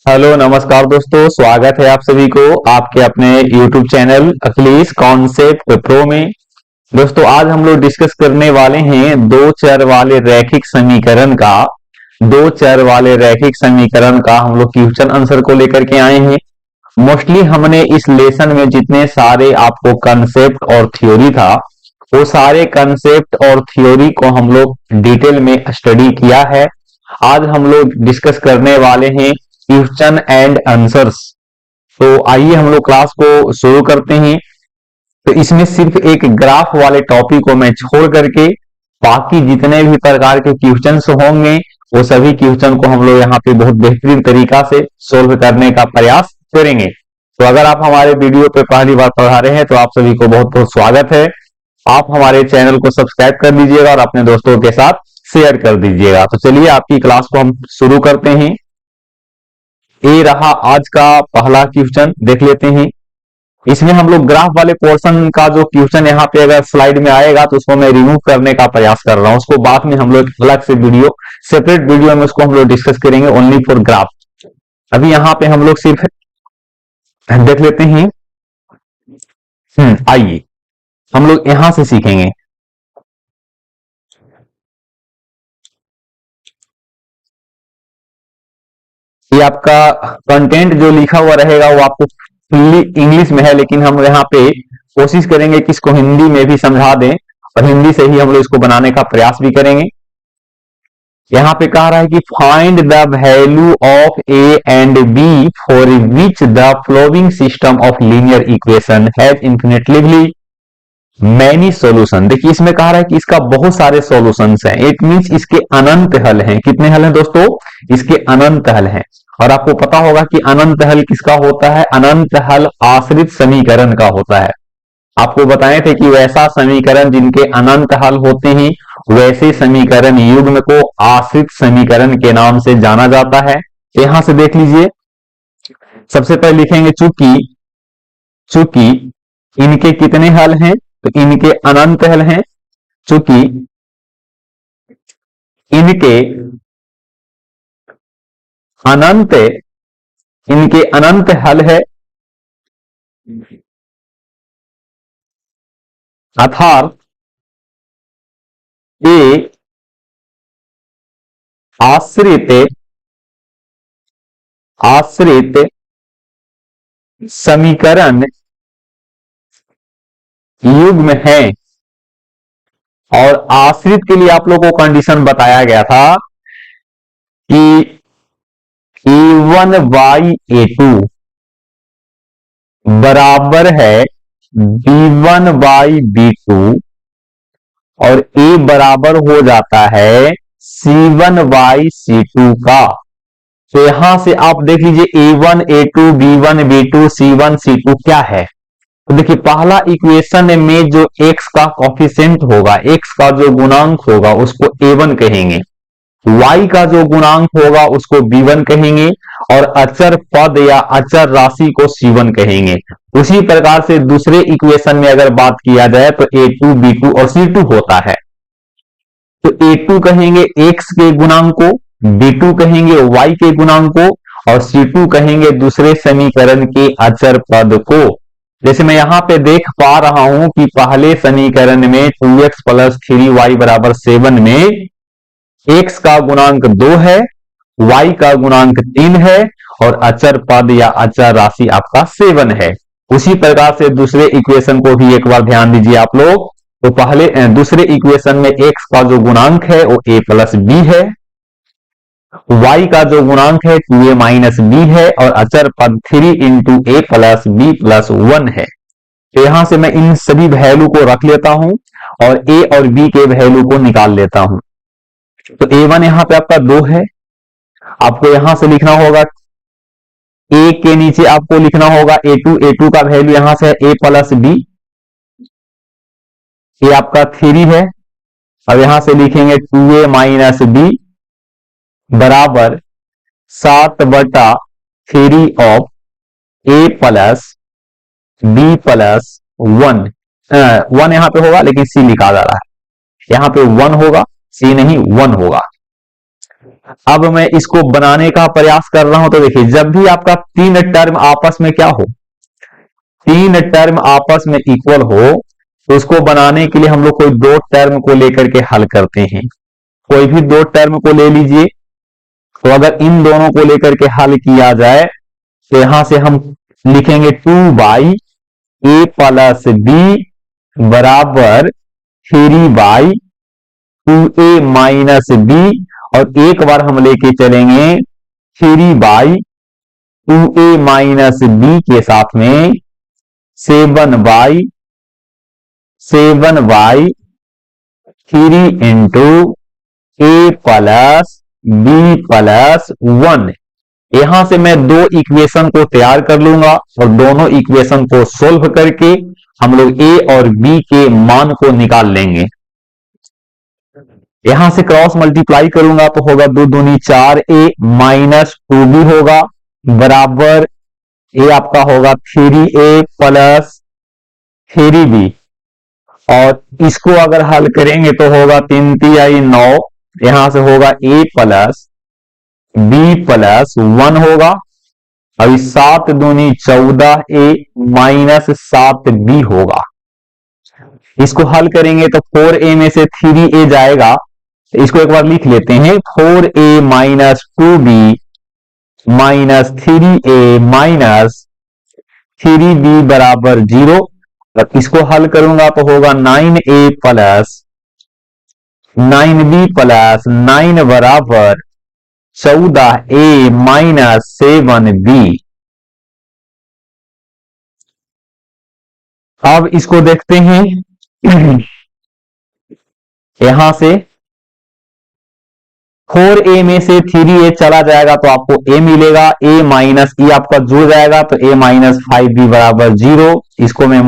Hello नमस्कार दोस्तों, स्वागत है आप सभी को आपके अपने YouTube channel Akhilesh concept pro में। दोस्तों आज हम लोग डिस्कस करने वाले हैं दो चर वाले रैखिक समीकरण का। दो चर वाले रैखिक समीकरण का हम लोग क्वेश्चन आंसर को लेकर के आए हैं। मोस्टली हमने इस लेसन में जितने सारे आपको कंसेप्ट और थ्योरी था वो सारे कंसेप्ट और थ्योरी को हम लोग डिटेल में स्टडी किया है। आज हम लोग डिस्कस करने वाले हैं क्वेश्चन एंड आंसर्स। तो आइए हम लोग क्लास को शुरू करते हैं। तो इसमें सिर्फ एक ग्राफ वाले टॉपिक को मैं छोड़ करके बाकी जितने भी प्रकार के क्वेश्चंस होंगे वो सभी क्वेश्चन को हम लोग यहाँ पे बहुत बेहतरीन तरीका से सोल्व करने का प्रयास करेंगे। तो अगर आप हमारे वीडियो पे पहली बार पढ़ा रहे हैं तो आप सभी को बहुत बहुत स्वागत है। आप हमारे चैनल को सब्सक्राइब कर दीजिएगा और अपने दोस्तों के साथ शेयर कर दीजिएगा। तो चलिए आपकी क्लास को हम शुरू करते हैं। ये रहा आज का पहला क्वेश्चन, देख लेते हैं। इसमें हम लोग ग्राफ वाले पोर्शन का जो क्वेश्चन यहाँ पे अगर स्लाइड में आएगा तो उसको मैं रिमूव करने का प्रयास कर रहा हूं। उसको बाद में हम लोग अलग से वीडियो, सेपरेट वीडियो में उसको हम लोग डिस्कस करेंगे ओनली फॉर ग्राफ। अभी यहाँ पे हम लोग सिर्फ देख लेते हैं। आइए हम लोग यहां से सीखेंगे। ये आपका कंटेंट जो लिखा हुआ रहेगा वो आपको फुल्ली इंग्लिश में है, लेकिन हम यहाँ पे कोशिश करेंगे कि इसको हिंदी में भी समझा दें और हिंदी से ही हम लोग इसको बनाने का प्रयास भी करेंगे। यहाँ पे कह रहा है कि find the value of A and B for which the flowing system of linear equation has infinitely many solution. देखिए इसमें कह रहा है कि इसका बहुत सारे सॉल्यूशंस हैं। इट मींस इसके अनंत हल हैं। कितने हल हैं दोस्तों? इसके अनंत हल हैं। और आपको पता होगा कि अनंत हल किसका होता है? अनंत हल आश्रित समीकरण का होता है। आपको बताए थे कि वैसा समीकरण जिनके अनंत हल होते हैं वैसे समीकरण युग्म को आश्रित समीकरण के नाम से जाना जाता है। यहां से देख लीजिए, सबसे पहले लिखेंगे चूंकि इनके कितने हल हैं, तो इनके अनंत हल हैं। चूंकि इनके अनंत हल है, अर्थात ये आश्रित समीकरण युग्म है। और आश्रित के लिए आप लोगों को कंडीशन बताया गया था कि a1 बाई a2 बराबर है b1 बाई b2 और a बराबर हो जाता है c1 बाई c2 का। तो यहां से आप देख लीजिए a1 a2 b1 b2 c1 c2 क्या है। तो देखिए पहला इक्वेशन में जो x का कॉफिशिएंट होगा, x का जो गुणांक होगा उसको a1 कहेंगे, y का जो गुणांक होगा उसको b1 कहेंगे और अचर पद या अचर राशि को c1 कहेंगे। उसी प्रकार से दूसरे इक्वेशन में अगर बात किया जाए तो a2 b2 और c2 होता है। तो a2 कहेंगे x के गुणांक को, b2 कहेंगे y के गुणांक को और c2 कहेंगे दूसरे समीकरण के अचर पद को। जैसे मैं यहां पे देख पा रहा हूं कि पहले समीकरण में 2x प्लस 3y बराबर 7 में x का गुणांक 2 है, y का गुणांक 3 है और अचर पद या अचर राशि आपका 7 है। उसी प्रकार से दूसरे इक्वेशन को भी एक बार ध्यान दीजिए आप लोग। तो पहले दूसरे इक्वेशन में x का जो गुणांक है वो a प्लस b है, y का जो गुणांक है 2a माइनस b है और अचर पद 3 into a plus b plus 1 है। तो यहां से मैं इन सभी वैल्यू को रख लेता हूं और a और b के वैल्यू को निकाल लेता हूं। तो a1 यहां पे आपका 2 है, आपको यहां से लिखना होगा a के नीचे आपको लिखना होगा a2 का वैल्यू यहां से है a प्लस b, ये आपका 3 है। अब यहां से लिखेंगे 2a माइनस b बराबर 7/3 of a plus b plus 1। 1 यहां पे होगा लेकिन c लिखा जा रहा है, यहां पे 1 होगा, c नहीं 1 होगा। अब मैं इसको बनाने का प्रयास कर रहा हूं, तो देखिए जब भी आपका तीन टर्म आपस में क्या हो, तीन टर्म आपस में इक्वल हो, तो उसको बनाने के लिए हम लोग कोई दो टर्म को लेकर के हल करते हैं। कोई भी दो टर्म को ले लीजिए, तो अगर इन दोनों को लेकर के हल किया जाए, तो यहां से हम लिखेंगे 2/a+b बराबर 3/2a-b, और एक बार हम लेके चलेंगे 3/2a-b के साथ में 7/3 इंटू a+b+1। यहां से मैं दो इक्वेशन को तैयार कर लूंगा, और दोनों इक्वेशन को सोल्व करके हम लोग a और b के मान को निकाल लेंगे। यहां से क्रॉस मल्टीप्लाई करूंगा तो होगा 2 दूनी 4a-2b होगा, बराबर a आपका होगा 3a+3b, और इसको अगर हल करेंगे तो होगा 3 तिहाई 9, यहां से होगा a+b+1 होगा। अभी 7 दूनी 14a-7b होगा। इसको हल करेंगे तो 4a में से 3a जाएगा, तो इसको एक बार लिख लेते हैं 4a-2b-3a-3b बराबर 0। इसको हल करूंगा तो होगा 9b+9 बराबर 14a-7b। अब इसको देखते हैं यहां से 4a में से 3a चला जाएगा तो आपको a मिलेगा, a माइनस e आपका जुड़ जाएगा, तो a-5b बराबर 0। इसको मैं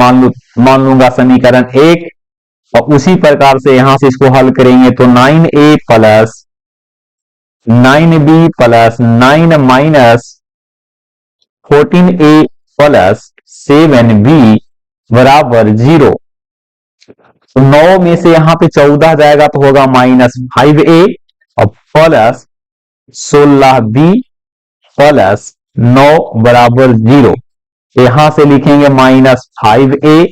मान लूंगा समीकरण 1, और उसी प्रकार से यहां से इसको हल करेंगे तो 9a+9b+9 माइनस 14a+7b बराबर 0। तो 9 में से यहां पे 14 जाएगा तो होगा -5a, और प्लस 16b प्लस 9 बराबर 0। यहां से लिखेंगे -5a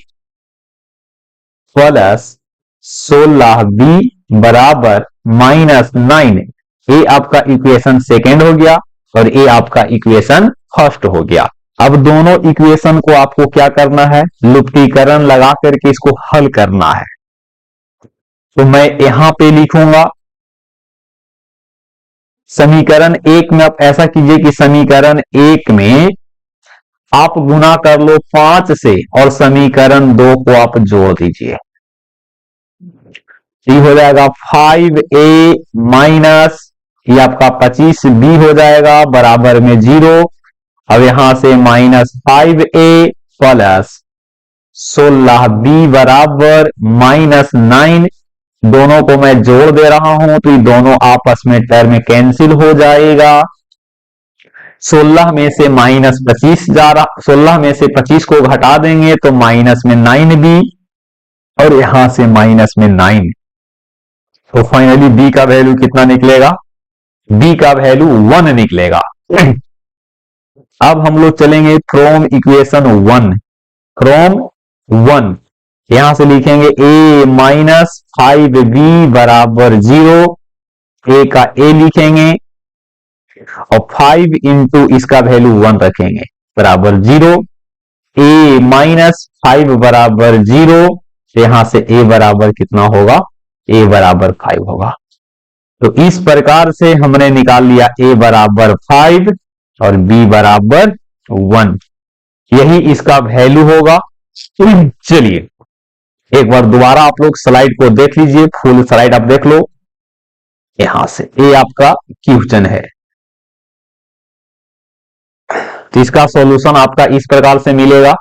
प्लस 16b बराबर -9। ये आपका इक्वेशन सेकेंड हो गया, और ये आपका इक्वेशन फर्स्ट हो गया। अब दोनों इक्वेशन को आपको क्या करना है, लुप्तीकरण लगा करके इसको हल करना है। तो मैं यहां पे लिखूंगा समीकरण 1 में, आप ऐसा कीजिए कि समीकरण 1 में आप गुना कर लो 5 से, और समीकरण 2 को आप जोड़ दीजिए। ये हो जाएगा 5a माइनस ये आपका 25b हो जाएगा बराबर में 0। अब यहां से -5a प्लस 16b बराबर -9। दोनों को मैं जोड़ दे रहा हूं, तो ये दोनों आपस में टर्म कैंसिल हो जाएगा। 16 में से -25 जा रहा, 16 में से 25 को घटा देंगे तो माइनस में 9b, और यहां से माइनस में 9। तो फाइनली b का वैल्यू कितना निकलेगा, b का वैल्यू 1 निकलेगा। अब हम लोग चलेंगे फ्रॉम इक्वेशन 1, फ्रॉम 1 यहां से लिखेंगे a-5b बराबर 0, a का a लिखेंगे, और 5 इंटू इसका वैल्यू 1 रखेंगे बराबर 0। a-5 बराबर 0, यहां से a बराबर कितना होगा, a बराबर 5 होगा। तो इस प्रकार से हमने निकाल लिया a बराबर 5 और b बराबर 1, यही इसका वैल्यू होगा। चलिए एक बार दोबारा आप लोग स्लाइड को देख लीजिए, फुल स्लाइड आप देख लो। यहां से ये आपका क्वेश्चन है, तो इसका सॉल्यूशन आपका इस प्रकार से मिलेगा।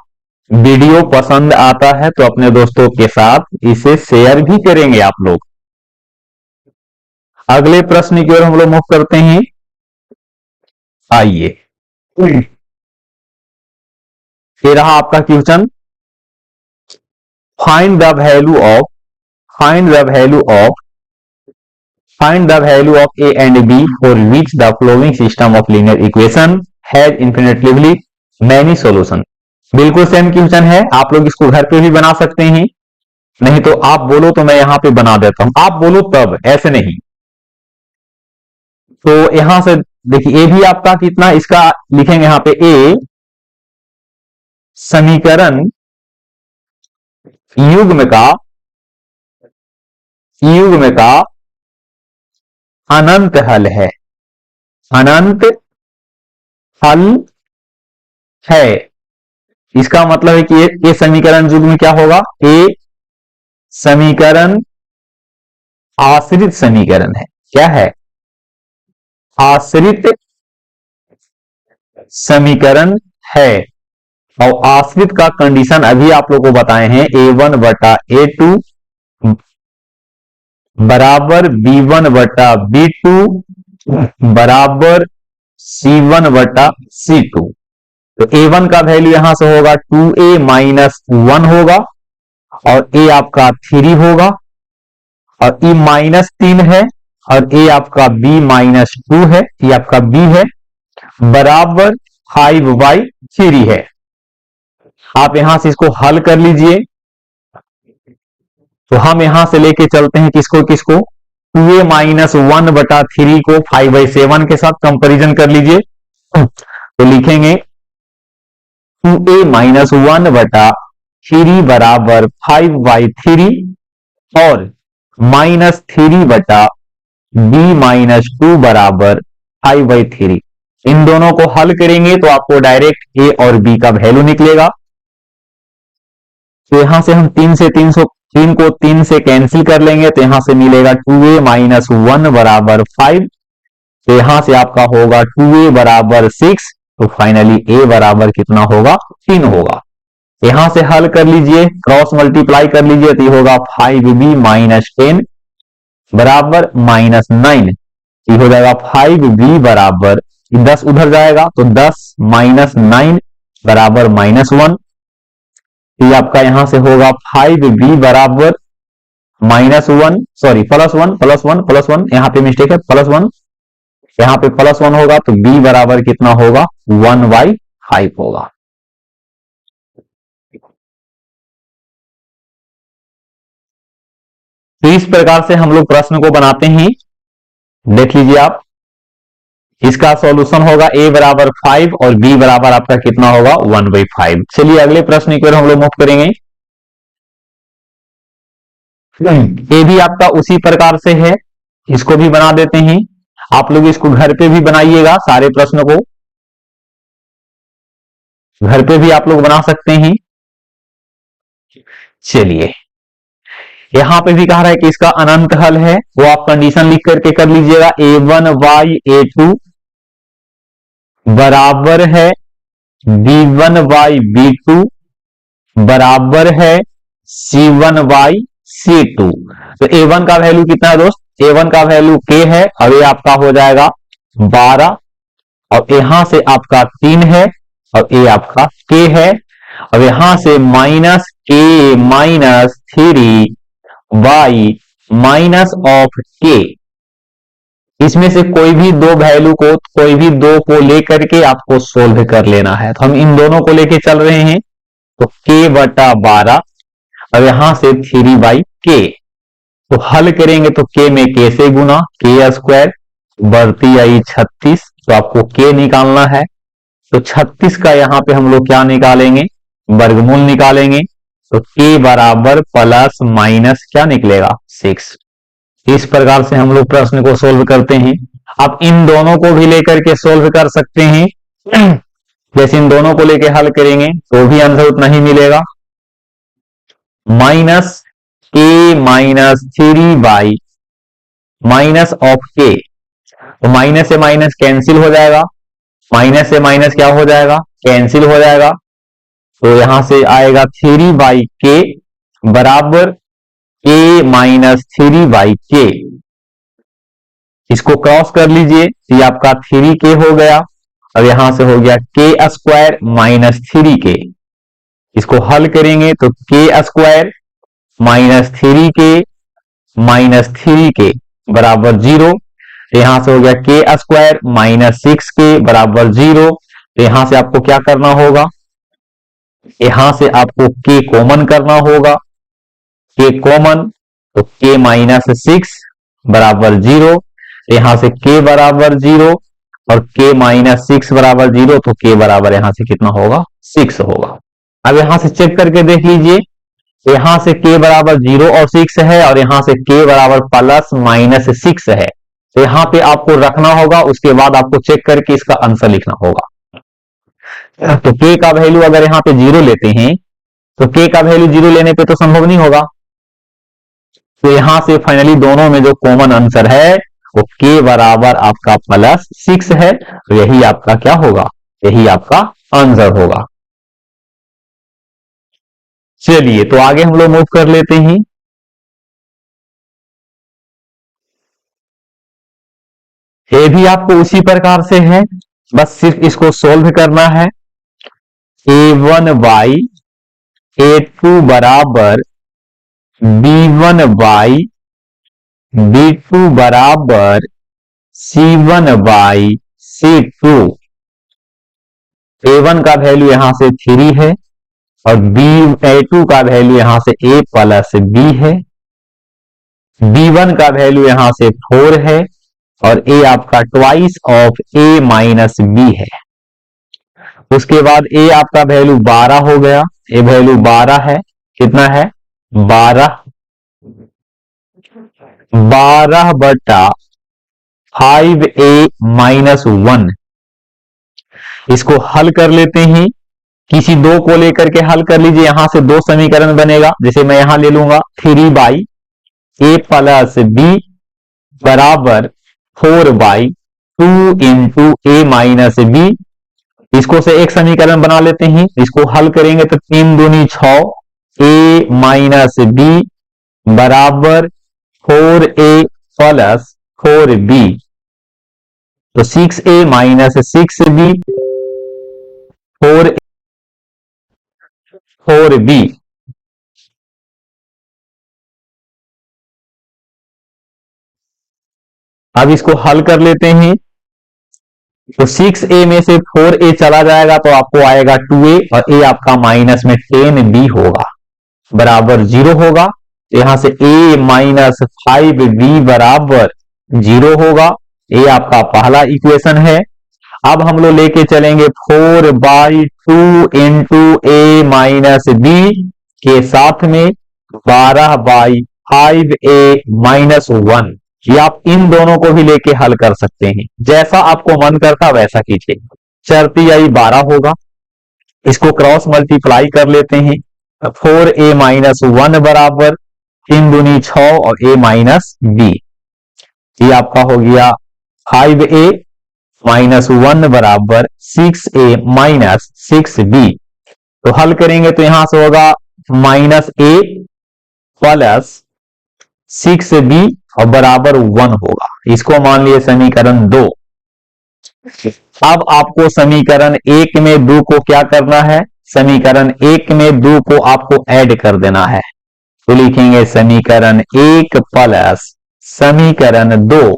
वीडियो पसंद आता है तो अपने दोस्तों के साथ इसे शेयर भी करेंगे आप लोग। अगले प्रश्न की ओर हम लोग मूव करते हैं। आइए, ये रहा आपका question, find the value of find the value of A and B for which the flowing system of linear equation has infinitively many solution. बिल्कुल सेम क्वेश्चन है, आप लोग इसको घर पे भी बना सकते हैं, नहीं तो आप बोलो तो मैं यहां पे बना देता हूं, आप बोलो तब, ऐसे नहीं। तो यहां से देखिए ए भी आपका कितना, इसका लिखेंगे यहां पे ए समीकरण युग्म का अनंत हल है, अनंत हल है। इसका मतलब है कि ये समीकरण युग्म क्या होगा, ए समीकरण आश्रित समीकरण है। क्या है, आश्रित समीकरण है। और आश्रित का कंडीशन अभी आप लोगों को बताए हैं, a1 बटा a2 बराबर b1 बटा b2 बराबर c1 बटा c2। तो a1 का वैल्यू यहां से होगा 2a माइनस 1 होगा, और a आपका 3 होगा, और e माइनस 3 है, और a आपका b माइनस 2 है, ये आपका b है, बराबर 5/3 है। आप यहां से इसको हल कर लीजिए। तो हम यहां से लेके चलते हैं किसको किसको, 2a माइनस 1 बटा 3 को 5/7 के साथ कंपेरिजन कर लीजिए। तो लिखेंगे 2a माइनस 1 बटा 3 बराबर 5/3 और माइनस 3 बटा b माइनस 2 बराबर 5/3। इन दोनों को हल करेंगे तो आपको डायरेक्ट a और b का वैल्यू निकलेगा। तो यहां से हम 3 को 3 से कैंसिल कर लेंगे, तो यहां से मिलेगा 2a माइनस 1 बराबर 5। तो यहां से आपका होगा 2a बराबर 6। तो फाइनली a बराबर कितना होगा, 3 होगा। यहां से हल कर लीजिए, क्रॉस मल्टीप्लाई कर लीजिए, तो ये होगा 5b माइनस 10 बराबर माइनस 9। ये हो जाएगा 5b बराबर 10 उधर जाएगा, तो 10 माइनस 9 बराबर माइनस 1। ये आपका यहां से होगा 5b बराबर -1, सॉरी +1 यहां पे मिस्टेक है, +1 यहां पे +1 होगा, तो b बराबर कितना होगा, 1/5 होगा। तो इस प्रकार से हम लोग प्रश्न को बनाते हैं। देख लीजिए आप, इसका सॉल्यूशन होगा a बराबर 5 और b बराबर आपका कितना होगा, 1/5। चलिए अगले प्रश्न की ओर हम लोग मूव करेंगे। ये भी आपका उसी प्रकार से है, इसको भी बना देते हैं। आप लोग इसको घर पे भी बनाइएगा, सारे प्रश्न को घर पे भी आप लोग बना सकते हैं। चलिए यहां पे भी कह रहा है कि इसका अनंत हल है, वो आप कंडीशन लिख करके कर लीजिएगा। a1/a2 बराबर है b1/b2 बराबर है c1/c2। तो a1 का वैल्यू कितना है दोस्त, a1 का वैल्यू k है, और ये आपका हो जाएगा 12, और यहां से आपका 3 है, और ये आपका k है, और यहां से minus k minus 3 minus of k। इसमें से कोई भी दो वैल्यू को, कोई भी दो को लेकर के आपको सोल्व कर लेना है। तो हम इन दोनों को लेके चल रहे हैं, तो k बटा 12 और यहां से 3/k। तो हल करेंगे तो k में k से गुना, k स्क्वायर बढ़ती आई 36। तो आपको k निकालना है, तो 36 का यहां पे हम लोग क्या निकालेंगे, वर्गमूल निकालेंगे। तो k बराबर प्लस माइनस क्या निकलेगा, 6। इस प्रकार से हम लोग प्रश्न को सोल्व करते हैं। आप इन दोनों को भी लेकर के सोल्व कर सकते हैं। जैसे इन दोनों को लेकर हल करेंगे तो भी आंसर उतना ही मिलेगा, minus k minus 3 minus of k। तो माइनस से माइनस कैंसिल हो जाएगा, माइनस से माइनस क्या हो जाएगा, कैंसिल हो जाएगा। तो यहां से आएगा 3/k बराबर k माइनस 3/k। इसको क्रॉस कर लीजिए, तो ये आपका 3k हो गया, और यहां से हो गया k स्क्वायर माइनस 3k। इसको हल करेंगे तो k square minus 3k minus 3k, बराबर 0, तो यहां से हो गया के स्क्वायर माइनस 6k बराबर 0। तो यहां से आपको क्या करना होगा, यहां से आपको k कॉमन करना होगा, k कॉमन, तो k माइनस 6 बराबर 0। यहां से k बराबर 0 और k माइनस 6 बराबर 0, तो k बराबर यहां से कितना होगा, 6 होगा। अब यहां से चेक करके देख लीजिए, यहां से k बराबर 0 और 6 है और यहां से k बराबर प्लस माइनस 6 है, तो यहां पे आपको रखना होगा, उसके बाद आपको चेक करके इसका आंसर लिखना होगा। तो k का वैल्यू अगर यहां पे 0 लेते हैं, तो k का वैल्यू 0 लेने पे तो संभव नहीं होगा, तो यहां से फाइनली दोनों में जो कॉमन आंसर है वो k बराबर आपका प्लस 6 है, तो यही आपका क्या होगा, यही आपका आंसर होगा। चलिए तो आगे हम लोग मूव कर लेते हैं। ये भी आपको उसी प्रकार से है, बस सिर्फ इसको सोल्व करना है। a1 बाई a2 बराबर b1 बाई b2 बराबर c1 बाई c2। a1 का वैल्यू यहां से 3 है और a2 का वैल्यू यहां से a प्लस b है, b1 का वैल्यू यहां से 4 है और a आपका twice of a minus b है। उसके बाद a आपका वैल्यू 12 हो गया, a वैल्यू 12 है, कितना है 12, 12 बटा 5a माइनस 1। इसको हल कर लेते हैं, किसी दो को लेकर के हल कर लीजिए, यहां से दो समीकरण बनेगा, जैसे मैं यहां ले लूंगा 3 बाई ए प्लस बी बराबर 4 by 2 into A minus B. इसको से एक समीकरण बना लेते हैं, इसको हल करेंगे तो 3 दूनी 6 ए माइनस बी बराबर 4a प्लस 4b, तो 6a माइनस 6b 4b। अब इसको हल कर लेते हैं, तो 6a में से 4a चला जाएगा तो आपको आएगा 2a और a आपका माइनस में 10b होगा बराबर 0 होगा। यहां से a माइनस 5b बराबर 0 होगा, ये आपका पहला इक्वेशन है। अब हम लोग लेके चलेंगे 4 by 2 into A minus B के साथ में 12 बाई 5a माइनस 1। ये आप इन दोनों को भी लेके हल कर सकते हैं, जैसा आपको मन करता वैसा कीजिए। चरती आई 12 होगा, इसको क्रॉस मल्टीप्लाई कर लेते हैं, 4a माइनस 1 बराबर 3 दूनी 6 और a माइनस बी, ये आपका हो गया 5a माइनस 1 बराबर 6a माइनस 6b। तो हल करेंगे तो यहां से होगा माइनस a प्लस 6b और बराबर 1 होगा, इसको मान लिए समीकरण 2। अब आपको समीकरण 1 में 2 को क्या करना है, समीकरण 1 में 2 को आपको ऐड कर देना है, तो लिखेंगे समीकरण 1 प्लस समीकरण 2,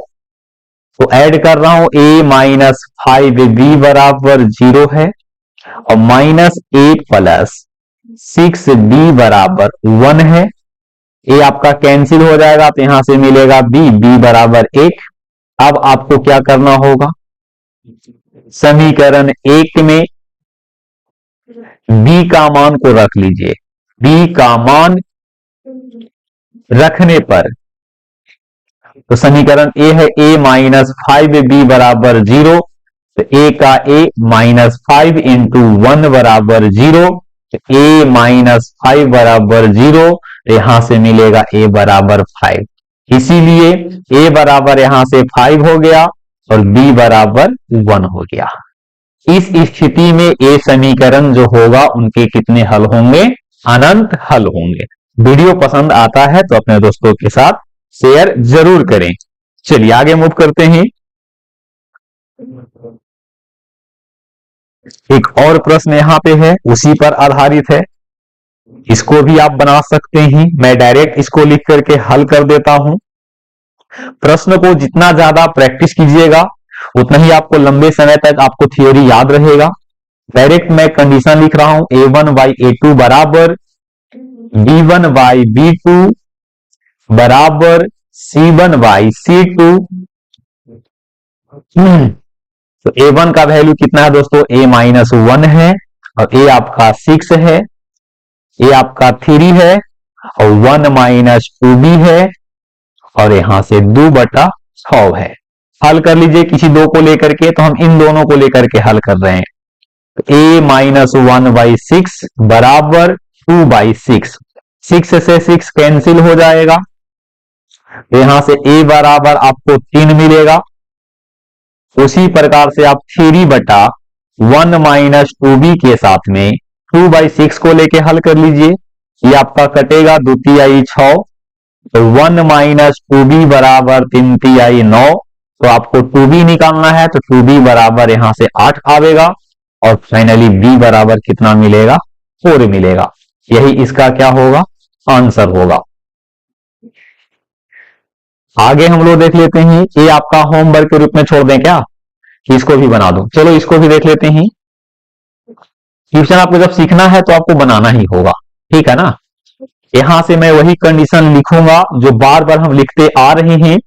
तो ऐड कर रहा हूं a माइनस 5b बराबर 0 है और माइनस a प्लस 6b बराबर 1 है, ए आपका कैंसिल हो जाएगा तो यहां से मिलेगा b बराबर 1। अब आपको क्या करना होगा, समीकरण 1 में b का मान को रख लीजिए, b का मान रखने पर तो समीकरण ए है a माइनस 5b बराबर 0, तो a का a माइनस 5 इंटू 1 बराबर 0, तो a माइनस 5 बराबर 0, यहां से मिलेगा a बराबर 5, इसीलिए a बराबर यहां से 5 हो गया और b बराबर 1 हो गया। इस स्थिति में a समीकरण जो होगा उनके कितने हल होंगे, अनंत हल होंगे। वीडियो पसंद आता है तो अपने दोस्तों के साथ शेयर जरूर करें। चलिए आगे मूव करते हैं। एक और प्रश्न यहां पे है, उसी पर आधारित है, इसको भी आप बना सकते हैं, मैं डायरेक्ट इसको लिख करके हल कर देता हूं। प्रश्न को जितना ज्यादा प्रैक्टिस कीजिएगा उतना ही आपको लंबे समय तक आपको थियोरी याद रहेगा। डायरेक्ट मैं कंडीशन लिख रहा हूं, A1 बाई A2 बराबर B1 बाई B2 बराबर C1 बाई C2। तो A1 का वैल्यू कितना है दोस्तों, A-1 है, और A आपका 6 है, A आपका 3 है, और 1 माइनस 2B है, और यहां से 2/6 है। हल कर लीजिए किसी दो को लेकर के, तो हम इन दोनों को लेकर के हल कर रहे हैं। A-1/6 बराबर 2/6, 6 से 6 कैंसिल हो जाएगा, यहां से A बराबर आपको 3 मिलेगा। उसी प्रकार से आप 3/1 माइनस 2B के साथ में 2/6 को लेके हल कर लीजिए, ये आपका कटेगा 2 तिहाई 6, तो 1 माइनस 2B बराबर 3 तिहाई 9। तो आपको 2B निकालना है, तो 2B बराबर यहां से 8 आवेगा, और फाइनली B बराबर कितना मिलेगा, 4 मिलेगा। यही इसका क्या होगा, आंसर होगा। आगे हम लोग देख लेते हैं, ये आपका होमवर्क के रूप में छोड़ दें क्या, कि इसको भी बना दूं। चलो इसको भी देख लेते हैं। ट्यूशन आपको जब सीखना है तो आपको बनाना ही होगा, ठीक है ना। यहां से मैं वही कंडीशन लिखूंगा जो बार बार हम लिखते आ रहे हैं।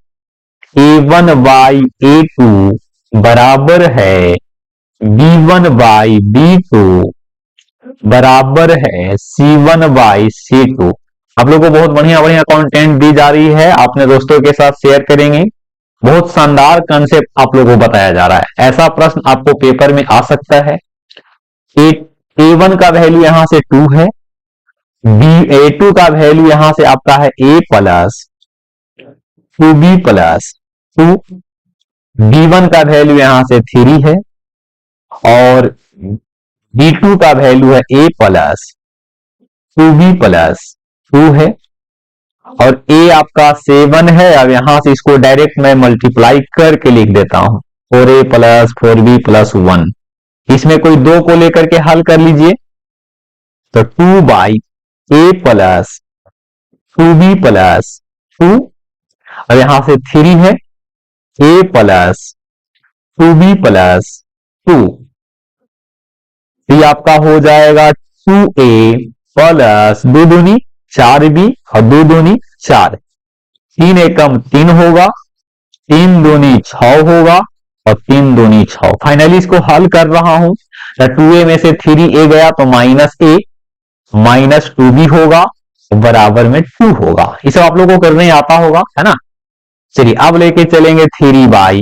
A1 बाई A2 बराबर है B1 बाई B2 बराबर है C1 बाई C2। आप लोगों को बहुत बढ़िया बढ़िया कंटेंट दी जा रही है, अपने दोस्तों के साथ शेयर करेंगे। बहुत शानदार कंसेप्ट आप लोगों को बताया जा रहा है। ऐसा प्रश्न आपको पेपर में आ सकता है। A1 का वैल्यू यहां से 2 है, A2 का वैल्यू यहां से आपका है A plus 2B plus 2, B1 का वैल्यू यहां से 3 है, और B2 का वैल्यू है A प्लस 2B प्लस 2 है, और A आपका 7 है। अब यहां से इसको डायरेक्ट मैं मल्टीप्लाई करके लिख देता हूं, 4A प्लस 4B प्लस 1। इसमें कोई दो को लेकर के हल कर लीजिए, तो 2 by A plus 2B plus 2, और यहां से 3 है, A प्लस 2B प्लस 2। ये आपका हो जाएगा 2A प्लस 2 दूनी 4B, और 2 दूनी 4, 3 एकम 3 होगा, 3 दूनी 6 होगा, और 3 दूनी 6। फाइनली इसको हल कर रहा हूं, 2A में से 3A गया तो माइनस A माइनस 2B होगा, बराबर में 2 होगा। इसे आप लोगों को करने आता होगा, है ना। चलिए अब लेके चलेंगे 3 by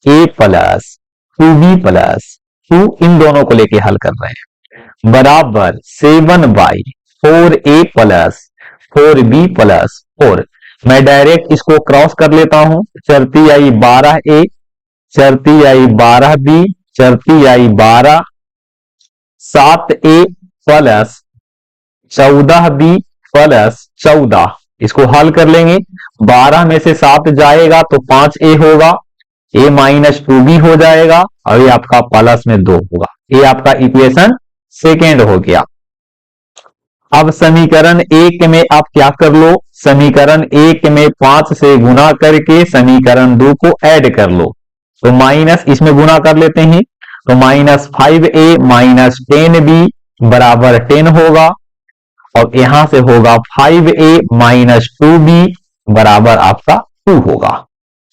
A plus 2B plus 2, इन दोनों को लेके हल कर रहे हैं, बराबर 7 by 4A plus 4B plus 4। मैं डायरेक्ट इसको क्रॉस कर लेता हूं, चरती आई 12A, चरती आई 12B, चरती आई 12, 7A प्लस 14B प्लस 14। इसको हल कर लेंगे, 12 में से 7 जाएगा तो 5A होगा, A माइनस 2B हो जाएगा, और ये आपका प्लस में 2 होगा। ये आपका इक्वेशन सेकेंड हो गया। अब समीकरण 1 में आप क्या कर लो, समीकरण 1 में 5 से गुना करके समीकरण 2 को ऐड कर लो, तो माइनस इसमें गुना कर लेते हैं, तो माइनस 5A माइनस 10B बराबर 10 होगा, और यहां से होगा 5A माइनस 2B बराबर आपका 2 होगा।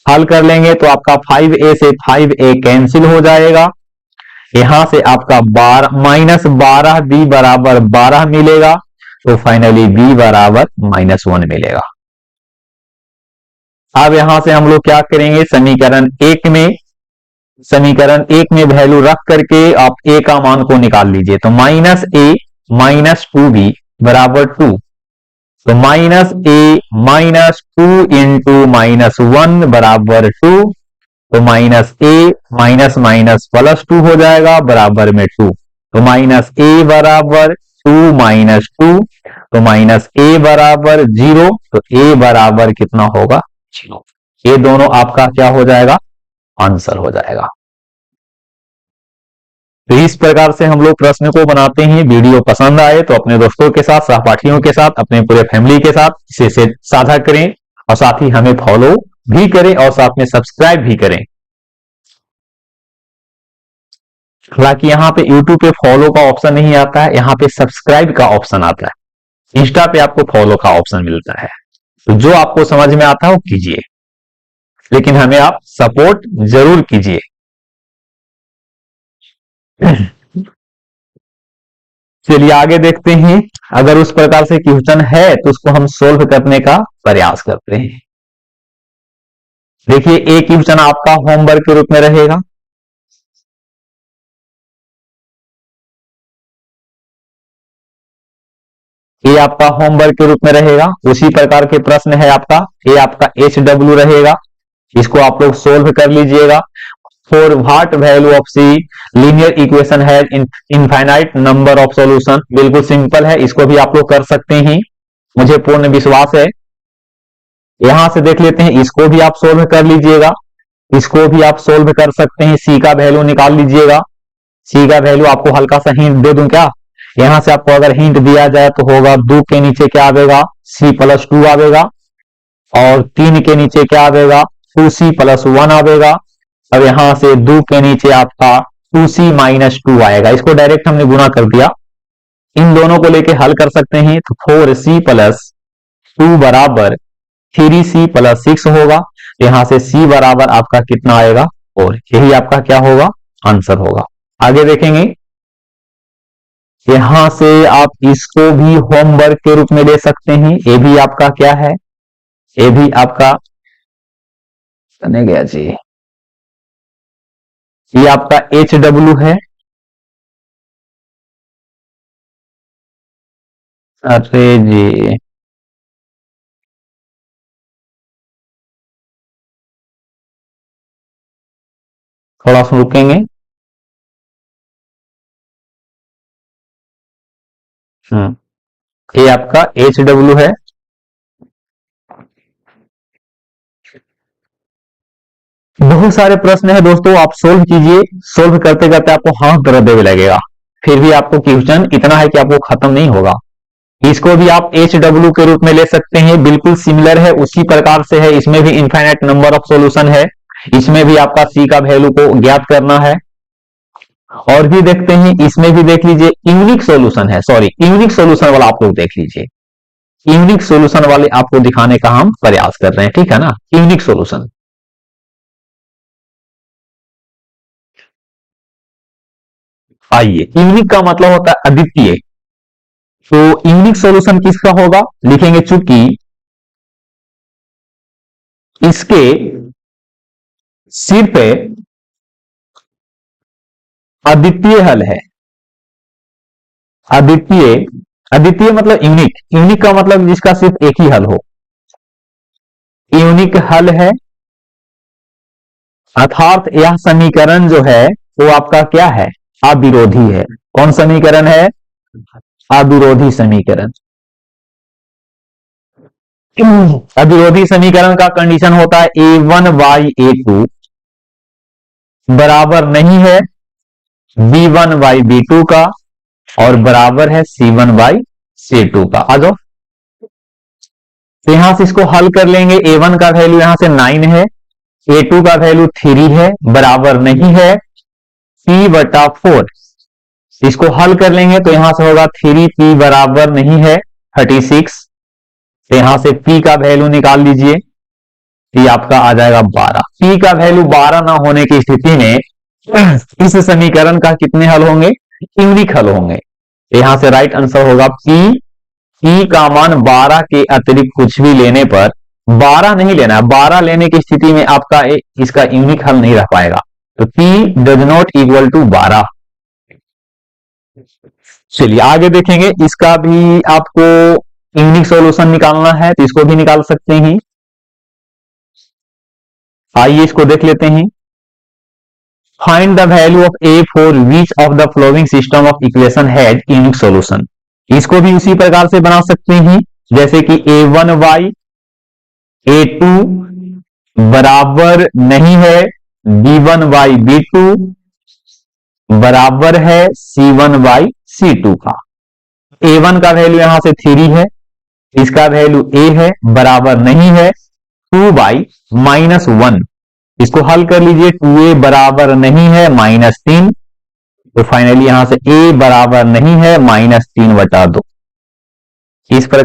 हल कर लेंगे तो आपका 5A से 5A कैंसिल हो जाएगा, यहां से आपका माइनस 12B बराबर 12 मिलेगा, तो फाइनली B बराबर -1 मिलेगा। अब यहां से हम लोग क्या करेंगे, समीकरण 1 में वैल्यू रख करके आप A का मान को निकाल लीजिए, तो माइनस A माइनस 2B बराबर 2, तो माइनस A माइनस 2 इंटू -1 बराबर 2, तो minus A minus minus plus 2 हो जाएगा, बराबर में 2, तो माइनस A बराबर 2 माइनस 2, तो माइनस A बराबर 0, तो A बराबर कितना होगा, 0। ये दोनों आपका क्या हो जाएगा, आंसर हो जाएगा। तो इस प्रकार से हम लोग प्रश्न को बनाते हैं। वीडियो पसंद आए तो अपने दोस्तों के साथ, सहपाठियों के साथ, अपने पूरे फैमिली के साथ इसे साझा करें, और साथ ही हमें फॉलो भी करें और साथ में सब्सक्राइब भी करें। हालांकि यहाँ पे YouTube पे फॉलो का ऑप्शन नहीं आता है, यहाँ पे सब्सक्राइब का ऑप्शन आता है। इंस्टा पे आपको फॉलो का ऑप्शन मिलता है। तो जो आपको समझ में आता है वो कीजिए, लेकिन हमें आप सपोर्ट जरूर कीजिए। चलिए आगे देखते हैं। अगर उस प्रकार से क्वेश्चन है तो उसको हम सोल्व करने का प्रयास करते हैं। देखिए एक क्वेश्चन आपका होमवर्क के रूप में रहेगा। ये आपका होमवर्क के रूप में रहेगा। उसी प्रकार के प्रश्न है आपका। ये आपका HW रहेगा, इसको आप लोग सोल्व कर लीजिएगा। For what value of C linear equation has infinite number of solution. बिल्कुल सिंपल है, इसको भी आप लोग कर सकते हैं, मुझे पूर्ण विश्वास है। यहां से देख लेते हैं, इसको भी आप सोल्व कर लीजिएगा। इसको भी आप सोल्व कर सकते हैं। सी का वैल्यू निकाल लीजिएगा। सी का वैल्यू आपको हल्का सा हिंट दे दूं क्या? यहां से आपको अगर हिंट दिया जाए तो होगा 2 के नीचे क्या आवेगा? C+2 आवेगा। और 3 के नीचे क्या आवेगा? 2C+1 आवेगा। अब यहां से 2 के नीचे आपका 2C-2 आएगा। इसको डायरेक्ट हमने गुना कर दिया। इन दोनों को लेके हल कर सकते हैं। तो 4C+2 बराबर 3C+6 होगा। यहां से C बराबर आपका कितना आएगा? और यही आपका क्या होगा? आंसर होगा। आगे देखेंगे। यहां से आप इसको भी होमवर्क के रूप में ले सकते हैं। ये भी आपका क्या है? ये भी आपका बने गया जी। ये आपका HW है। अरे जी, थोड़ा सा रुकेंगे। ये आपका HW है। बहुत सारे प्रश्न है दोस्तों, आप सोल्व कीजिए। सोल्व करते करते आपको हाथ दर्द देने लगेगा, फिर भी आपको क्वेश्चन इतना है कि आपको खत्म नहीं होगा। इसको भी आप HW के रूप में ले सकते हैं। बिल्कुल सिमिलर है, उसी प्रकार से है। इसमें भी इनफाइनाइट नंबर ऑफ सॉल्यूशन है। इसमें भी आपका C का वैल्यू को ज्ञात करना है। और भी देखते हैं, इसमें भी देख लीजिए यूनिक सॉल्यूशन है। सॉरी, यूनिक सॉल्यूशन वाला आप लोग देख लीजिए। यूनिक सॉल्यूशन वाले आपको दिखाने का हम प्रयास कर रहे हैं, ठीक है ना? यूनिक सॉल्यूशन, आइए। यूनिक का मतलब होता है अद्वितीय। तो यूनिक सॉल्यूशन किसका होगा? लिखेंगे चूंकि इसके सिर पे अद्वितीय हल है। अद्वितीय, अद्वितीय मतलब यूनिक। यूनिक का मतलब जिसका सिर्फ एक ही हल हो। यूनिक हल है, अर्थात यह समीकरण जो है वो आपका क्या है? अविरोधी है। कौन समीकरण है? अविरोधी समीकरण। अविरोधी समीकरण का कंडीशन होता है A1/A2 बराबर नहीं है B1/B2 का, और बराबर है C1/C2 का। आ जाओ, तो यहां से इसको हल कर लेंगे। A1 का वैल्यू यहां से 9 है, A2 का वैल्यू 3 है, बराबर नहीं है P/4। इसको हल कर लेंगे तो यहां से होगा 3P बराबर नहीं है 36। तो यहां से P का वैल्यू निकाल लीजिए। P आपका आ जाएगा 12। P का वैल्यू 12 ना होने की स्थिति में इस समीकरण का कितने हल होंगे? यूनिक हल होंगे। यहां से राइट आंसर होगा P का मान 12 के अतिरिक्त कुछ भी लेने पर, 12 नहीं लेना, 12 लेने की स्थिति में आपका इसका यूनिक हल नहीं रह पाएगा। तो P does not equal to 12। चलिए आगे देखेंगे। इसका भी आपको यूनिक सॉल्यूशन निकालना है तो इसको भी निकाल सकते हैं। आइए इसको देख लेते हैं। Find the value of A for which of the following system of equation has unique solution. इसको भी उसी प्रकार से बना सकते हैं, जैसे कि A1/A2 बराबर नहीं है B1/B2 बराबर है C1/C2 का। A1 का वैल्यू यहां से 3 है, इसका वैल्यू A है, बराबर नहीं है 2/-1। इसको हल कर लीजिए, 2a बराबर नहीं है -3, तो फाइनली यहां से a बराबर नहीं है -3 बचा दो। इस प्रकार